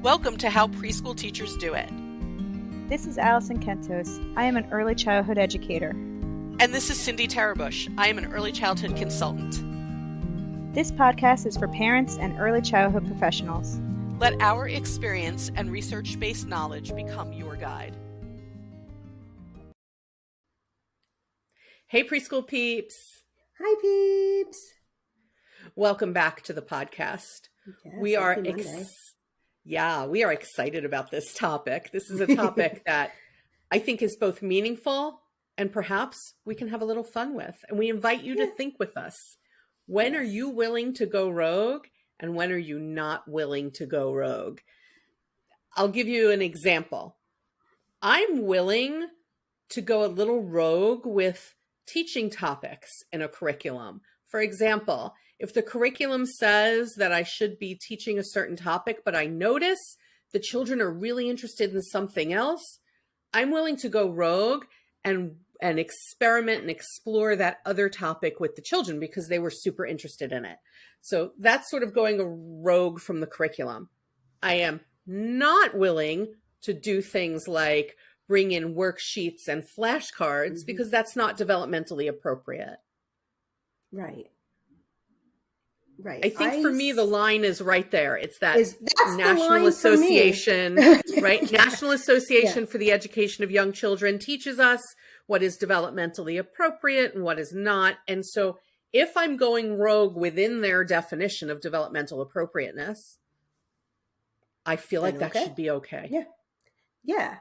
Welcome to How Preschool Teachers Do It. This is Alison Kentos. I am an early childhood educator. And this is Cindy Tarabush. I am an early childhood consultant. This podcast is for parents and early childhood professionals. Let our experience and research-based knowledge become your guide. Hey, preschool peeps. Hi, peeps. Welcome back to the podcast. Yes, we are excited about this topic. This is a topic that I think is both meaningful and perhaps we can have a little fun with. And we invite you to think with us. When are you willing to go rogue and when are you not willing to go rogue? I'll give you an example. I'm willing to go a little rogue with teaching topics in a curriculum. For example, if the curriculum says that I should be teaching a certain topic, but I notice the children are really interested in something else, I'm willing to go rogue and experiment and explore that other topic with the children because they were super interested in it. So that's sort of going a rogue from the curriculum. I am not willing to do things like bring in worksheets and flashcards because that's not developmentally appropriate. Right. I think for me, the line is right there. It's that's National Association, right? National Association for the Education of Young Children teaches us what is developmentally appropriate and what is not. And so if I'm going rogue within their definition of developmental appropriateness, I feel like that should be okay. Yeah. Yeah.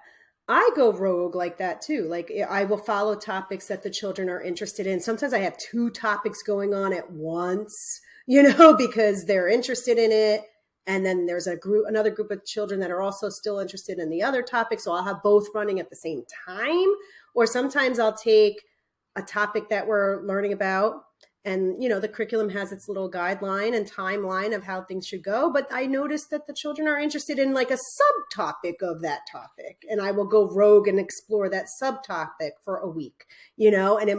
I go rogue like that too. Like I will follow topics that the children are interested in. Sometimes I have two topics going on at once, because they're interested in it. And then there's another group of children that are also still interested in the other topic. So I'll have both running at the same time. Or sometimes I'll take a topic that we're learning about and, the curriculum has its little guideline and timeline of how things should go. But I noticed that the children are interested in like a subtopic of that topic. And I will go rogue and explore that subtopic for a week, and it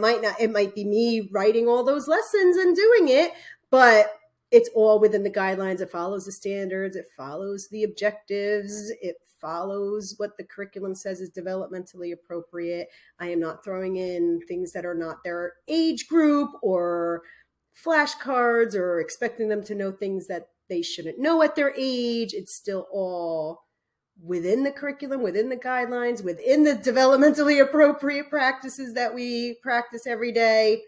might be me writing all those lessons and doing it, but it's all within the guidelines. It follows the standards. It follows the objectives. It follows what the curriculum says is developmentally appropriate. I am not throwing in things that are not their age group or flashcards or expecting them to know things that they shouldn't know at their age. It's still all within the curriculum, within the guidelines, within the developmentally appropriate practices that we practice every day.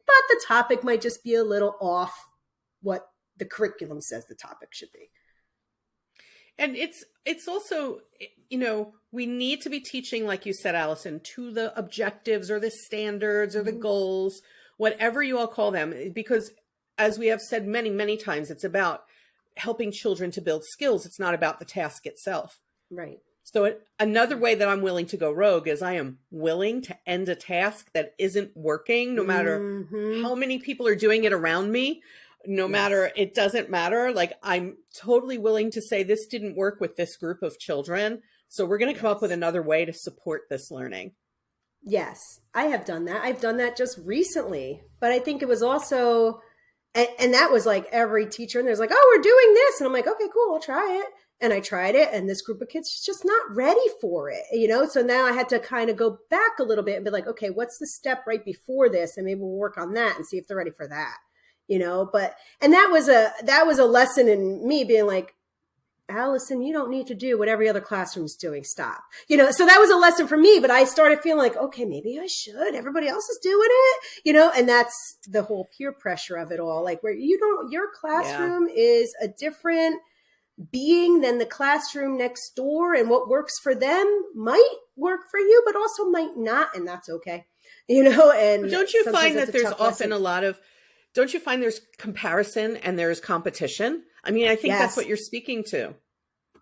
But the topic might just be a little off what the curriculum says the topic should be. And it's also, we need to be teaching, like you said, Alison, to the objectives or the standards or the goals, whatever you all call them, because as we have said many, many times, it's about helping children to build skills. It's not about the task itself. Right. So another way that I'm willing to go rogue is I am willing to end a task that isn't working, no matter how many people are doing it around me. No matter, it doesn't matter. Like I'm totally willing to say this didn't work with this group of children. So we're going to come up with another way to support this learning. Yes, I have done that. I've done that just recently, but I think it was also, and that was like every teacher and there's like, oh, we're doing this. And I'm like, okay, cool. I'll try it. And I tried it and this group of kids is just not ready for it, So now I had to kind of go back a little bit and be like, okay, what's the step right before this? And maybe we'll work on that and see if they're ready for that. And that was a lesson in me being like, Allison, you don't need to do what every other classroom's doing. Stop. So that was a lesson for me, but I started feeling like, okay, maybe I should. Everybody else is doing it, and that's the whole peer pressure of it all. Like where your classroom is a different being than the classroom next door, and what works for them might work for you, but also might not. And that's okay. And but don't you find that there's often don't you find there's comparison and there's competition? I mean, I think that's what you're speaking to.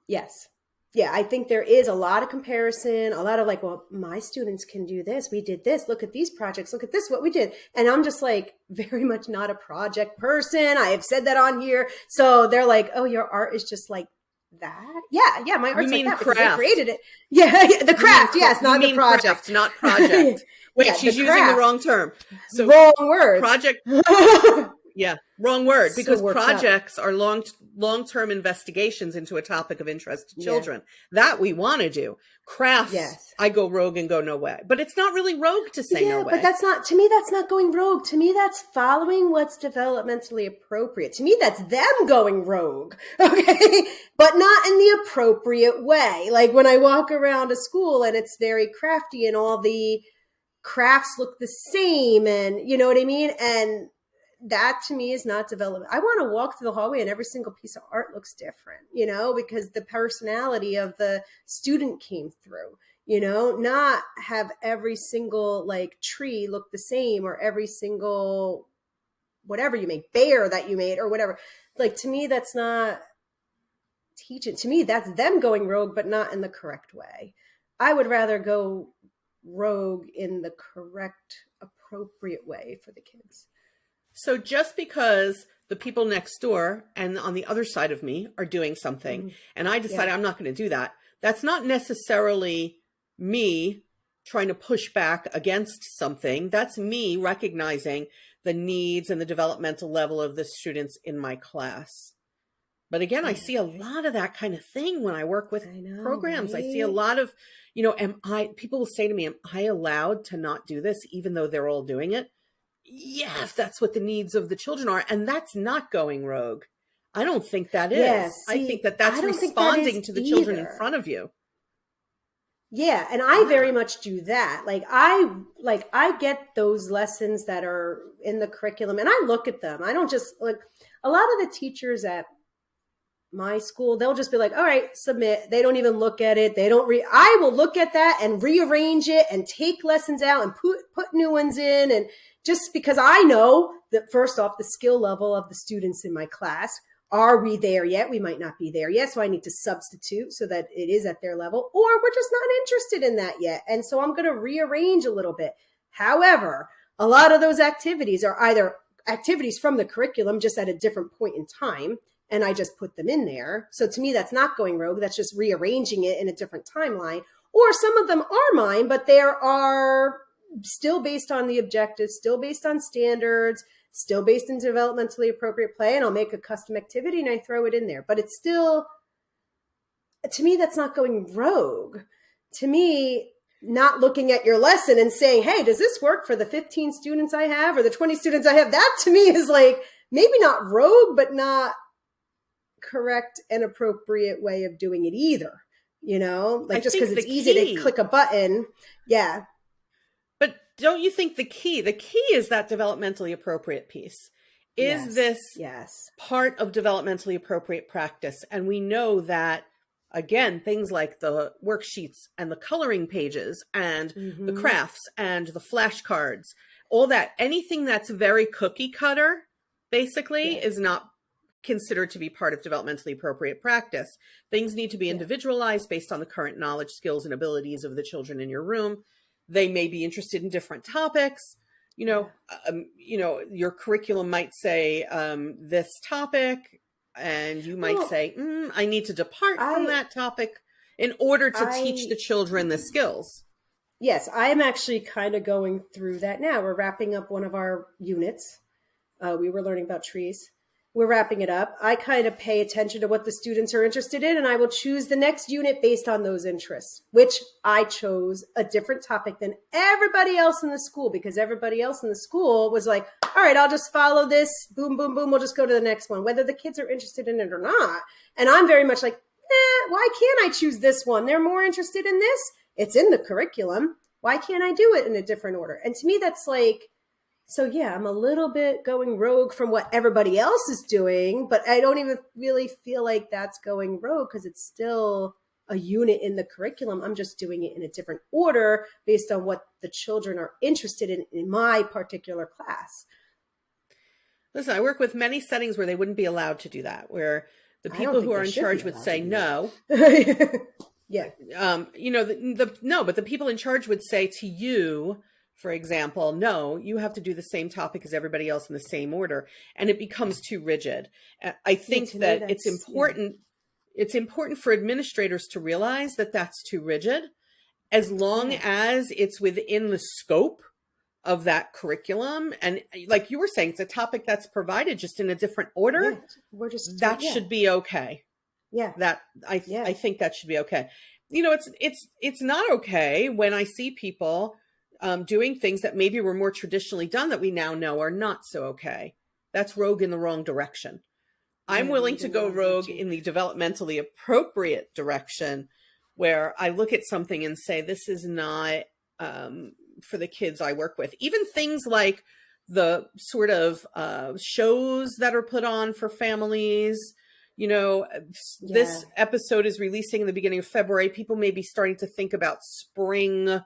Yes. Yeah, I think there is a lot of comparison, a lot of like, well, my students can do this. We did this. Look at these projects. Look at this, what we did. And I'm just like very much not a project person. I have said that on here. So they're like, oh, your art is just like that. Yeah, my art's like that because they created it. Yeah, the craft. Yes, not the project. Craft, not project. Wait, she's using the wrong term. So wrong word. Project. Yeah, wrong word, so because worked up. projects are long-term investigations into a topic of interest to Yeah. children. That we want to do. Crafts, Yes. I go rogue and go no way. But it's not really rogue to say no Yeah, way. but that's not, to me, that's not going rogue. To me, that's following what's developmentally appropriate. To me, that's them going rogue, okay? But not in the appropriate way. Like when I walk around a school and it's very crafty and all the crafts look the same and you know what I mean? And that to me is not development. I want to walk through the hallway and every single piece of art looks different, you know, because the personality of the student came through, you know, not have every single like tree look the same or every single whatever you make, bear that you made or whatever. Like to me, that's not teaching. To me, that's them going rogue, but not in the correct way. I would rather go rogue in the correct, appropriate way for the kids. So just because the people next door and on the other side of me are doing something and I decide I'm not going to do that, that's not necessarily me trying to push back against something. That's me recognizing the needs and the developmental level of the students in my class. But again, I see a lot of that kind of thing when I work with programs. Right? I see a lot of, you know, people will say to me, am I allowed to not do this even though they're all doing it? Yes, that's what the needs of the children are. And that's not going rogue. I don't think that is. Yeah, I see, think that that's I don't think responding that is to the children in either. front of you. Yeah, and I very much do that. I get those lessons that are in the curriculum and I look at them. I don't just like a lot of the teachers at my school, they'll just be like, all right, submit. They don't even look at it. They don't I will look at that and rearrange it and take lessons out and put new ones in. And just because I know that first off, the skill level of the students in my class, are we there yet? We might not be there yet. So I need to substitute so that it is at their level, or we're just not interested in that yet. And so I'm going to rearrange a little bit. However, a lot of those activities are either activities from the curriculum, just at a different point in time, and I just put them in there. So to me, that's not going rogue. That's just rearranging it in a different timeline. Or some of them are mine, but they are still based on the objectives, still based on standards, still based in developmentally appropriate play. And I'll make a custom activity and I throw it in there. But it's still, to me, that's not going rogue. To me, not looking at your lesson and saying, hey, does this work for the 15 students I have or the 20 students I have? That to me is like, maybe not rogue, but not correct and appropriate way of doing it either, you know, like just because it's easy to click a button. Yeah. But don't you think the key is that developmentally appropriate piece? Is this part of developmentally appropriate practice? And we know that, again, things like the worksheets and the coloring pages and the crafts and the flashcards, all that, anything that's very cookie cutter, basically, is not considered to be part of developmentally appropriate practice. Things need to be individualized based on the current knowledge, skills, and abilities of the children in your room. They may be interested in different topics. You know, your curriculum might say this topic, and you might say, I need to depart from that topic in order to teach the children the skills. Yes, I am actually kind of going through that now. We're wrapping up one of our units. We were learning about trees. We're wrapping it up. I kind of pay attention to what the students are interested in, and I will choose the next unit based on those interests, which I chose a different topic than everybody else in the school, because everybody else in the school was like, all right, I'll just follow this. Boom, boom, boom. We'll just go to the next one, whether the kids are interested in it or not. And I'm very much like, why can't I choose this one? They're more interested in this. It's in the curriculum. Why can't I do it in a different order? And to me, that's like, so yeah, I'm a little bit going rogue from what everybody else is doing, but I don't even really feel like that's going rogue because it's still a unit in the curriculum. I'm just doing it in a different order based on what the children are interested in my particular class. Listen, I work with many settings where they wouldn't be allowed to do that, where the people who are in charge would say no. Yeah. But the people in charge would say to you, for example, no, you have to do the same topic as everybody else in the same order. And it becomes too rigid. I think that it's important. Yeah. It's important for administrators to realize that that's too rigid, as long as it's within the scope of that curriculum. And like you were saying, it's a topic that's provided just in a different order. Yeah, we're just That should be okay. Yeah. That I think that should be okay. You know, it's not okay when I see people doing things that maybe were more traditionally done that we now know are not so okay. That's rogue in the wrong direction. I'm willing to go rogue in the developmentally appropriate direction, where I look at something and say, this is not for the kids I work with. Even things like the sort of shows that are put on for families. You know, this episode is releasing in the beginning of February. People may be starting to think about spring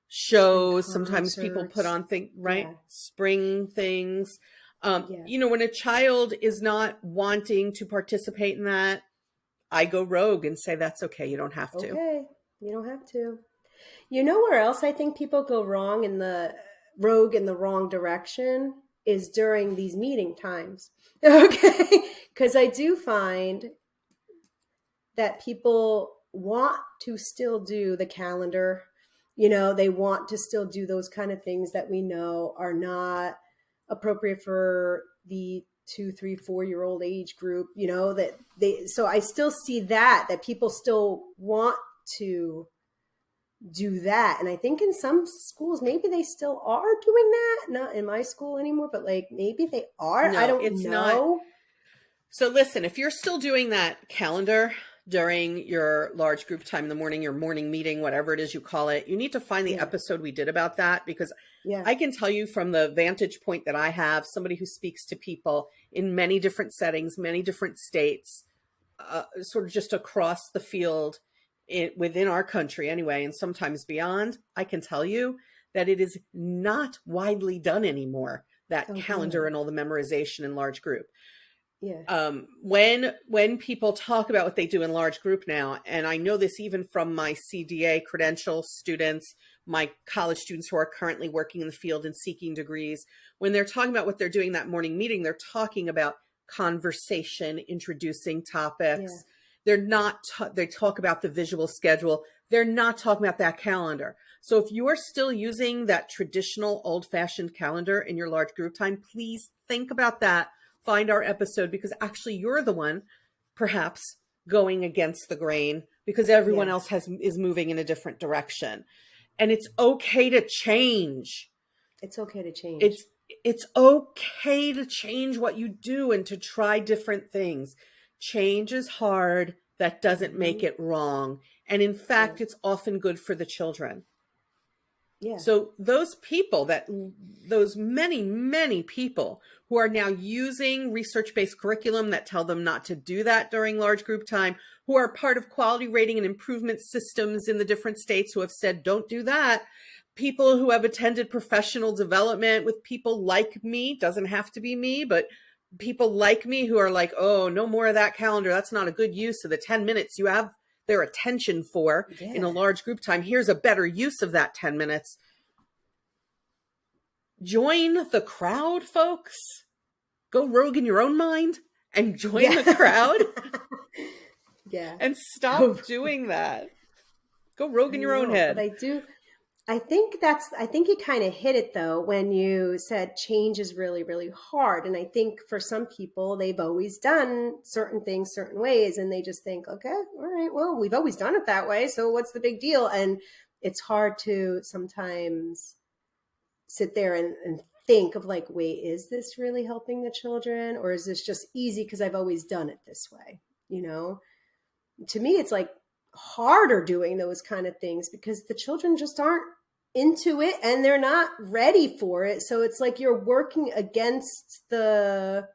shows. Sometimes people put on things, right? Spring things. You know, when a child is not wanting to participate in that, I go rogue and say, that's okay. You don't have to. Okay. You don't have to. You know where else I think people go wrong in the rogue in the wrong direction is during these meeting times. Okay. Because I do find that people want to still do the calendar. You know, they want to still do those kind of things that we know are not appropriate for the 2, 3, 4-year-old age group, you know, so I still see that people still want to do that. And I think in some schools, maybe they still are doing that. Not in my school anymore, but like maybe they are. No, I don't know. So listen, if you're still doing that calendar during your large group time in the morning, your morning meeting, whatever it is you call it, you need to find the episode we did about that, because I can tell you from the vantage point that I have, somebody who speaks to people in many different settings, many different states, sort of just across the field within our country anyway, and sometimes beyond, I can tell you that it is not widely done anymore, that calendar and all the memorization in large group. Yeah. When people talk about what they do in large group now, and I know this even from my CDA credential students, my college students who are currently working in the field and seeking degrees, when they're talking about what they're doing that morning meeting, they're talking about conversation, introducing topics. They're not, they talk about the visual schedule. They're not talking about that calendar. So if you are still using that traditional old-fashioned calendar in your large group time, please think about that. Find our episode, because actually you're the one perhaps going against the grain because everyone else is moving in a different direction. And it's okay to change. It's okay to change. It's okay to change what you do and to try different things. Change is hard. That doesn't make it wrong. And in fact, it's often good for the children. Yeah. So those many, many people who are now using research-based curriculum that tell them not to do that during large group time, who are part of quality rating and improvement systems in the different states who have said, don't do that. People who have attended professional development with people like me, doesn't have to be me, but people like me who are like, oh, no more of that calendar. That's not a good use of the 10 minutes you have their attention for in a large group time. Here's a better use of that 10 minutes. Join the crowd, folks. Go rogue in your own mind and join the crowd. And stop doing that. Go rogue in your own head. But I think you kind of hit it though when you said change is really, really hard. And I think for some people, they've always done certain things certain ways, and they just think, okay, all right, well, we've always done it that way, so what's the big deal? And it's hard to sometimes sit there and think of like, wait, is this really helping the children, or is this just easy because I've always done it this way? You know, to me, it's like harder doing those kind of things because the children just aren't into it and they're not ready for it. So it's like you're working against the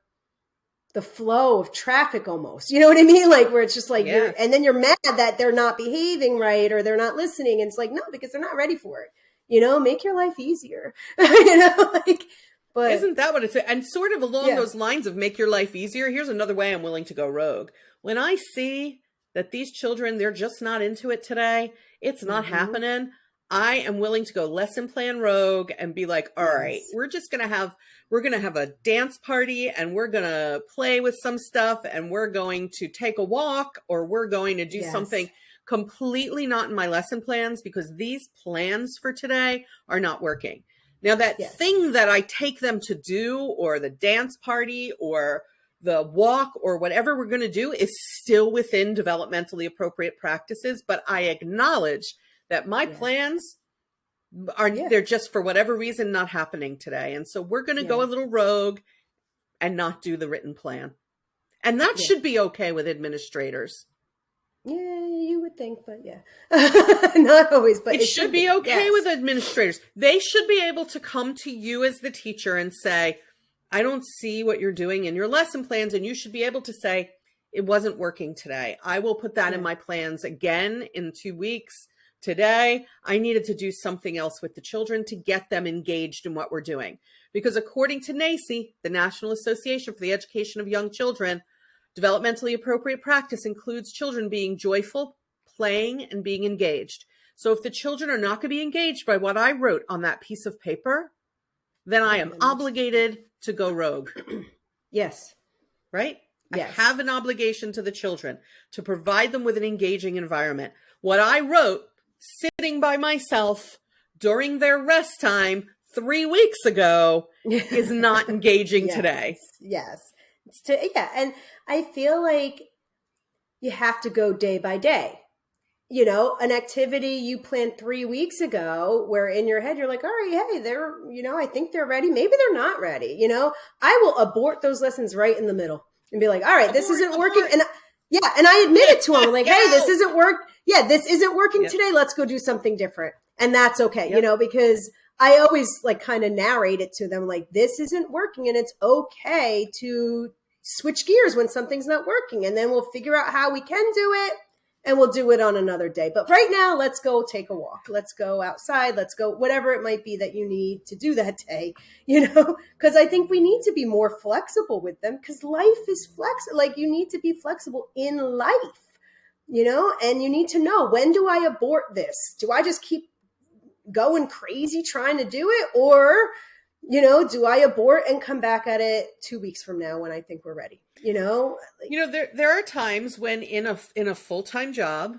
flow of traffic almost, you know what I mean? Like where it's just like, and then you're mad that they're not behaving right or they're not listening. And it's like, no, because they're not ready for it. You know, make your life easier, you know, like, but isn't that what it's, and sort of along those lines of make your life easier. Here's another way I'm willing to go rogue. When I see that these children, they're just not into it today, it's not happening, I am willing to go lesson plan rogue and be like, all right, we're going to have a dance party and we're going to play with some stuff and we're going to take a walk or we're going to do something completely not in my lesson plans because these plans for today are not working. Now, that Yes. thing that I take them to do, or the dance party or the walk or whatever we're going to do, is still within developmentally appropriate practices. But I acknowledge that my plans they're just, for whatever reason, not happening today. And so we're going to go a little rogue and not do the written plan. And that should be okay with administrators. Yeah, you would think, but not always, but it should be okay with administrators. They should be able to come to you as the teacher and say, I don't see what you're doing in your lesson plans. And you should be able to say, it wasn't working today. I will put that in my plans again in 2 weeks. Today, I needed to do something else with the children to get them engaged in what we're doing. Because according to NAEYC, the National Association for the Education of Young Children, developmentally appropriate practice includes children being joyful, playing, and being engaged. So if the children are not going to be engaged by what I wrote on that piece of paper, then I am obligated to go rogue. Yes. Right? Yes. I have an obligation to the children to provide them with an engaging environment. What I wrote sitting by myself during their rest time 3 weeks ago is not engaging today. Yes. And I feel like you have to go day by day. You know, an activity you planned 3 weeks ago where in your head you're like, all right, hey, they're, I think they're ready. Maybe they're not ready. I will abort those lessons right in the middle and be like, all right, this isn't working. And I admit it to them, like, hey, this isn't this isn't working today. Let's go do something different. And that's okay, because I always like kind of narrate it to them, like, this isn't working and it's okay to switch gears when something's not working. And then we'll figure out how we can do it and we'll do it on another day. But right now, let's go take a walk. Let's go outside. Let's go, whatever it might be that you need to do that day, because I think we need to be more flexible with them because life is flexible. Like, you need to be flexible in life, and you need to know, when do I abort this? Do I just keep going crazy trying to do it? Or, do I abort and come back at it 2 weeks from now when I think we're ready? There are times when in a full-time job,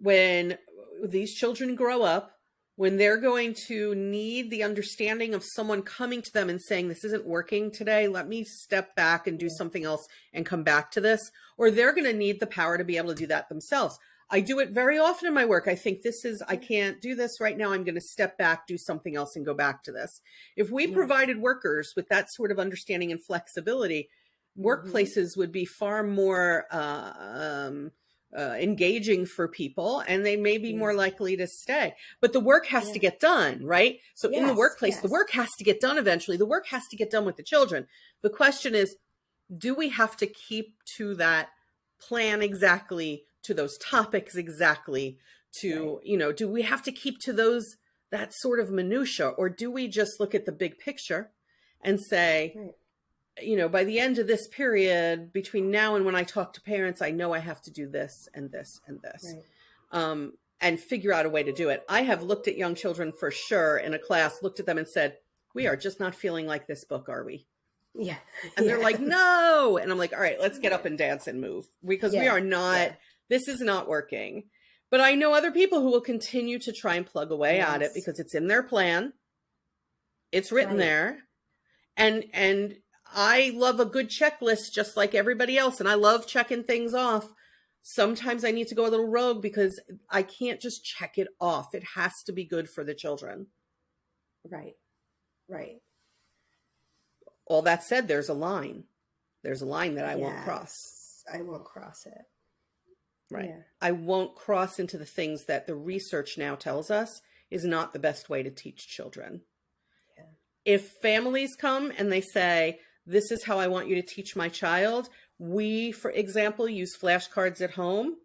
when these children grow up, when they're going to need the understanding of someone coming to them and saying, this isn't working today, let me step back and do something else and come back to this, or they're going to need the power to be able to do that themselves. I do it very often in my work. I think I can't do this right now. I'm going to step back, do something else, and go back to this. If we provided workers with that sort of understanding and flexibility, workplaces would be far more engaging for people, and they may be more likely to stay. But the work has to get done, right? So in the workplace, the work has to get done eventually. The work has to get done with the children. The question is, do we have to keep to that plan exactly, to those topics exactly, to, do we have to keep to that sort of minutia, or do we just look at the big picture and say, by the end of this period, between now and when I talk to parents, I know I have to do this and this and this, and figure out a way to do it. I have looked at young children for sure in a class, looked at them and said, we are just not feeling like this book, are we? Yeah. And they're like, no. And I'm like, all right, let's get up and dance and move, because we are not, this is not working. But I know other people who will continue to try and plug away at it because it's in their plan. It's written there. And I love a good checklist just like everybody else. And I love checking things off. Sometimes I need to go a little rogue because I can't just check it off. It has to be good for the children. Right. All that said, there's a line. There's a line that I won't cross. I won't cross it. Right. Yeah. I won't cross into the things that the research now tells us is not the best way to teach children. Yeah. If families come and they say, this is how I want you to teach my child. We, for example, use flashcards at home.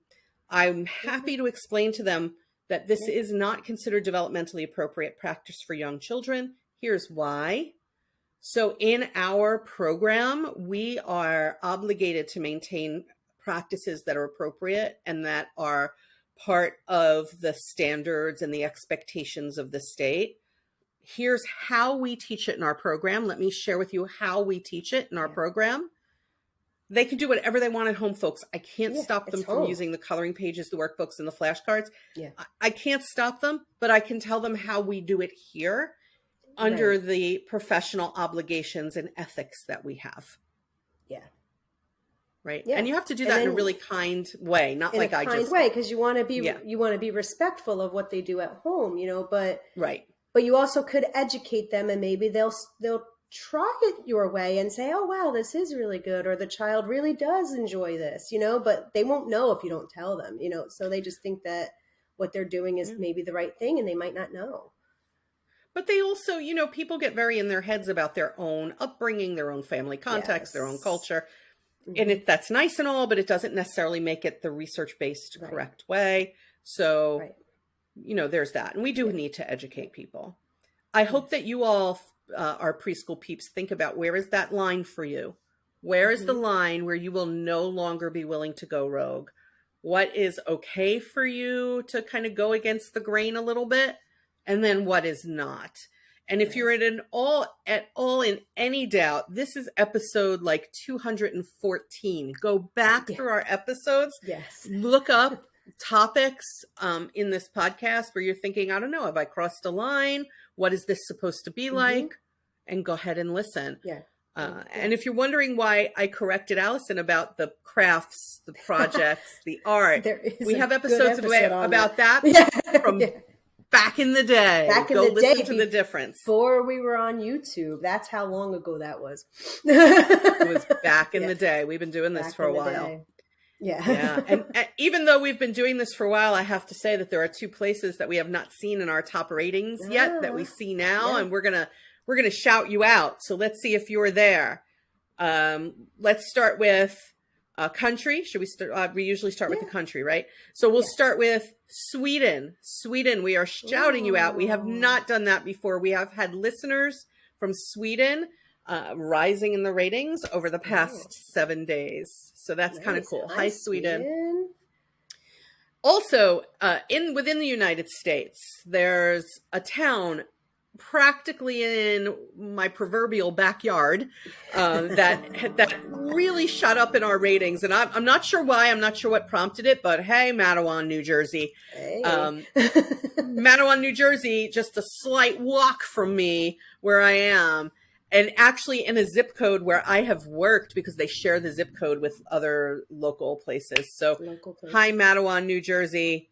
I'm happy to explain to them that this is not considered developmentally appropriate practice for young children. Here's why. So in our program, we are obligated to maintain practices that are appropriate and that are part of the standards and the expectations of the state. Here's how we teach it in our program. Let me share with you how we teach it in our program. They can do whatever they want at home, folks. I can't stop them from using the coloring pages, the workbooks, and the flashcards. I can't stop them, but I can tell them how we do it here. under Right. the professional obligations and ethics that we have. Yeah. Right. Yeah. And you have to do And that in a then really kind way, not in like a I kind just, way, because you want to be yeah, respectful of what they do at home, but right. you also could educate them, and maybe they'll try it your way and say, oh wow, this is really good, or the child really does enjoy this, but they won't know if you don't tell them, so they just think that what they're doing is Yeah. maybe the right thing, and they might not know. But they also, people get very in their heads about their own upbringing, their own family context, their own Yes. culture. And that's nice and all, but it doesn't necessarily make it the research-based Right. correct way. So, Right. there's that. And we do need to educate people. I hope that you all, our preschool peeps, think about, where is that line for you? Where is the line where you will no longer be willing to go rogue? What is okay for you to kind of go against the grain a little bit? And then what is not? And if you're at all in any doubt, this is episode like 214. Go back through our episodes. Yes. Look up topics in this podcast where you're thinking, I don't know, have I crossed a line? What is this supposed to be like? And go ahead and listen. Yeah. And if you're wondering why I corrected Alison about the crafts, the projects, the art, we have episodes about that from back in the day. Go listen to the difference. Before we were on YouTube. That's how long ago that was. It was back in the day. We've been doing this for a while. Yeah. And even though we've been doing this for a while, I have to say that there are 2 places that we have not seen in our top ratings yet that we see now. And we're going to shout you out. So let's see if you're there. Let's start with country. Should we start? We usually start with the country, right? So we'll start with Sweden. Sweden, we are shouting you out. We have not done that before. We have had listeners from Sweden rising in the ratings over the past 7 days. So that's kind of cool. Hi, Sweden. Also, within the United States, there's a town practically in my proverbial backyard that really shot up in our ratings, and I'm not sure why. I'm not sure what prompted it, but hey, Matawan, New Jersey. Hey. Matawan, New Jersey, just a slight walk from me where I am, and actually in a zip code where I have worked, because they share the zip code with other local places. So hi, Matawan, New Jersey.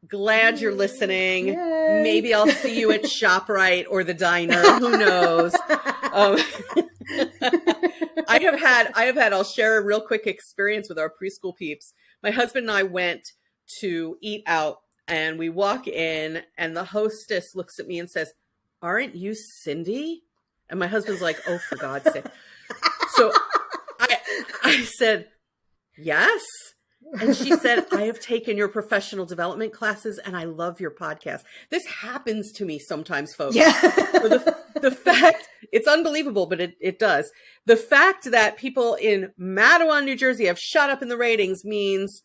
Glad you're listening. Yay. Maybe I'll see you at ShopRite or the diner. Who knows? I have had, I'll share a real quick experience with our preschool peeps. My husband and I went to eat out, and we walk in, and the hostess looks at me and says, "Aren't you Cindy?" And my husband's like, "Oh, for God's sake." So I said, "Yes." And she said, "I have taken your professional development classes and I love your podcast." This happens to me sometimes, folks. Yeah. So the fact, it's unbelievable, but it does. The fact that people in Matawan, New Jersey have shot up in the ratings means,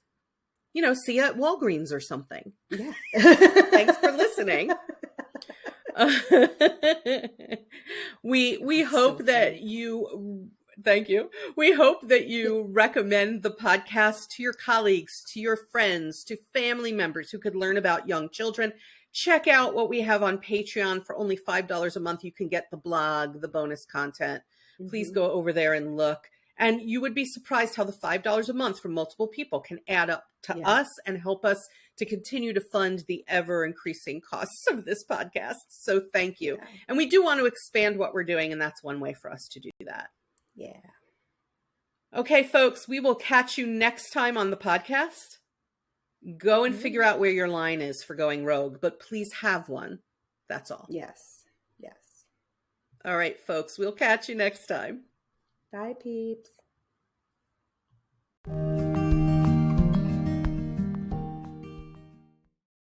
see you at Walgreens or something. Yeah. Thanks for listening. We hope that you... Thank you. We hope that you recommend the podcast to your colleagues, to your friends, to family members who could learn about young children. Check out what we have on Patreon. For only $5 a month, you can get the blog, the bonus content. Please go over there and look. And you would be surprised how the $5 a month from multiple people can add up to us and help us to continue to fund the ever increasing costs of this podcast. So thank you. Yeah. And we do want to expand what we're doing, and that's one way for us to do that. Yeah. Okay, folks, we will catch you next time on the podcast. Go and figure out where your line is for going rogue, but please have one. That's all. Yes. Yes. All right, folks, we'll catch you next time. Bye, peeps.